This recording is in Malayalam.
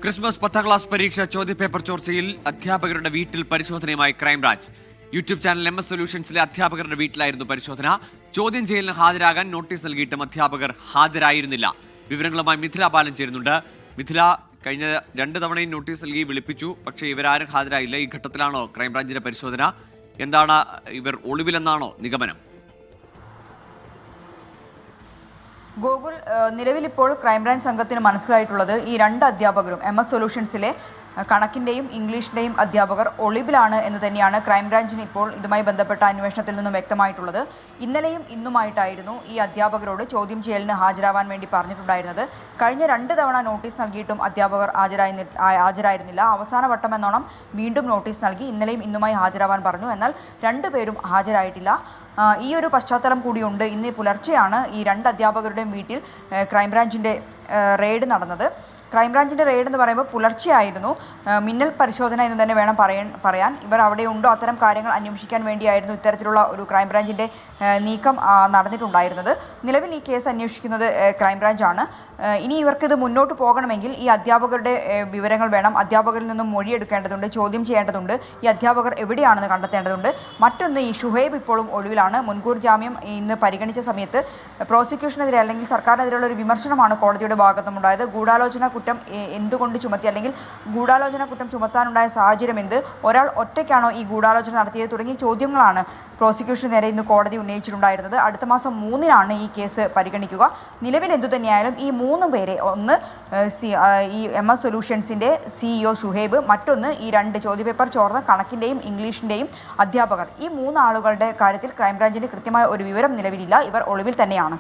ക്രിസ്മസ് 10ാം ക്ലാസ് പരീക്ഷ ചോദ്യപേപ്പർ ചോർച്ചയിൽ അധ്യാപകരുടെ വീട്ടിൽ പരിശോധനയുമായി ക്രൈംബ്രാഞ്ച്. യൂട്യൂബ് ചാനൽ MS സൊല്യൂഷൻസിലെ അധ്യാപകരുടെ വീട്ടിലായിരുന്നു പരിശോധന. ചോദ്യം ചെയ്യലിന് ഹാജരാകാൻ നോട്ടീസ് നൽകിയിട്ടും അധ്യാപകർ ഹാജരായിരുന്നില്ല. വിവരങ്ങളുമായി മിഥില ബാലൻ ചേരുന്നുണ്ട്. മിഥില, കഴിഞ്ഞ 2 തവണയും നോട്ടീസ് നൽകി വിളിപ്പിച്ചു, പക്ഷേ ഇവരാരും ഹാജരായില്ല. ഈ ഘട്ടത്തിലാണോ ക്രൈംബ്രാഞ്ചിന്റെ പരിശോധന? എന്താണ്, ഇവർ ഒളിവിലെന്നാണോ നിഗമനം? ഗോകുൽ, നിലവിലിപ്പോൾ ക്രൈംബ്രാഞ്ച് സംഘത്തിന് മനസ്സിലായിട്ടുള്ളത് ഈ 2 അധ്യാപകരും MS സൊല്യൂഷൻസിലെ കണക്കിൻ്റെയും ഇംഗ്ലീഷിൻ്റെയും അധ്യാപകർ ഒളിവിലാണ് എന്ന് തന്നെയാണ് ക്രൈംബ്രാഞ്ചിന് ഇപ്പോൾ ഇതുമായി ബന്ധപ്പെട്ട അന്വേഷണത്തിൽ നിന്നും വ്യക്തമായിട്ടുള്ളത്. ഇന്നലെയും ഇന്നുമായിട്ടായിരുന്നു ഈ അധ്യാപകരോട് ചോദ്യം ചെയ്യലിന് ഹാജരാവാൻ വേണ്ടി പറഞ്ഞിട്ടുണ്ടായിരുന്നത്. കഴിഞ്ഞ 2 തവണ നോട്ടീസ് നൽകിയിട്ടും അധ്യാപകർ ഹാജരായിരുന്നില്ല. അവസാന വട്ടം എന്നോണം വീണ്ടും നോട്ടീസ് നൽകി ഇന്നലെയും ഇന്നുമായി ഹാജരാവാൻ പറഞ്ഞു. എന്നാൽ 2 പേരും ഹാജരായിട്ടില്ല. ഈ ഒരു പശ്ചാത്തലം കൂടിയുണ്ട്. ഇന്ന് പുലർച്ചെയാണ് ഈ 2 അധ്യാപകരുടെയും വീട്ടിൽ ക്രൈംബ്രാഞ്ചിൻ്റെ റെയ്ഡ് നടന്നത്. ക്രൈംബ്രാഞ്ചിൻ്റെ റെയ്ഡ് എന്ന് പറയുമ്പോൾ പുലർച്ചെയായിരുന്നു. മിന്നൽ പരിശോധന എന്ന് തന്നെ വേണം പറയാൻ. ഇവർ അവിടെ ഉണ്ടോ, അത്തരം കാര്യങ്ങൾ അന്വേഷിക്കാൻ വേണ്ടിയായിരുന്നു ഇത്തരത്തിലുള്ള ഒരു ക്രൈംബ്രാഞ്ചിൻ്റെ നീക്കം നടന്നിട്ടുണ്ടായിരുന്നത്. നിലവിൽ ഈ കേസ് അന്വേഷിക്കുന്നത് ക്രൈംബ്രാഞ്ചാണ്. ഇനി ഇവർക്കിത് മുന്നോട്ട് പോകണമെങ്കിൽ ഈ അധ്യാപകരുടെ വിവരങ്ങൾ വേണം. അധ്യാപകരിൽ നിന്നും മൊഴിയെടുക്കേണ്ടതുണ്ട്, ചോദ്യം ചെയ്യേണ്ടതുണ്ട്. ഈ അധ്യാപകർ എവിടെയാണെന്ന് കണ്ടെത്തേണ്ടതുണ്ട്. മറ്റൊന്ന്, ഈ ഷുഹൈബ് ഇപ്പോഴും ഒളിവിലാണ്. മുൻകൂർ ജാമ്യം ഇന്ന് പരിഗണിച്ച സമയത്ത് പ്രോസിക്യൂഷനെതിരെ അല്ലെങ്കിൽ സർക്കാരിനെതിരെയുള്ള ഒരു വിമർശനമാണ് കോടതിയുടെ ഭാഗത്തുമുണ്ടായത്. ഗൂഢാലോചന കുറ്റം എന്തുകൊണ്ട് ചുമത്തി, അല്ലെങ്കിൽ ഗൂഢാലോചന കുറ്റം ചുമത്താനുണ്ടായ സാഹചര്യം എന്ത്, ഒരാൾ ഒറ്റയ്ക്കാണോ ഈ ഗൂഢാലോചന നടത്തിയത് തുടങ്ങിയ ചോദ്യങ്ങളാണ് പ്രോസിക്യൂഷന് നേരെ ഇന്ന് കോടതി ഉന്നയിച്ചിട്ടുണ്ടായിരുന്നത്. അടുത്ത മാസം 3-നാണ് ഈ കേസ് പരിഗണിക്കുക. നിലവിൽ എന്തുതന്നെയായാലും ഈ 3 പേരെ, ഒന്ന് ഈ MS സൊല്യൂഷൻസിൻ്റെ CEO ഷുഹൈബ്, മറ്റൊന്ന് ഈ 2 ചോദ്യപേപ്പർ ചോർന്ന കണക്കിൻ്റെയും ഇംഗ്ലീഷിൻ്റെയും അധ്യാപകർ, ഈ 3 ആളുകളുടെ കാര്യത്തിൽ ക്രൈംബ്രാഞ്ചിന് കൃത്യമായ ഒരു വിവരം നിലവിലില്ല. ഇവർ ഒളിവിൽ തന്നെയാണ്.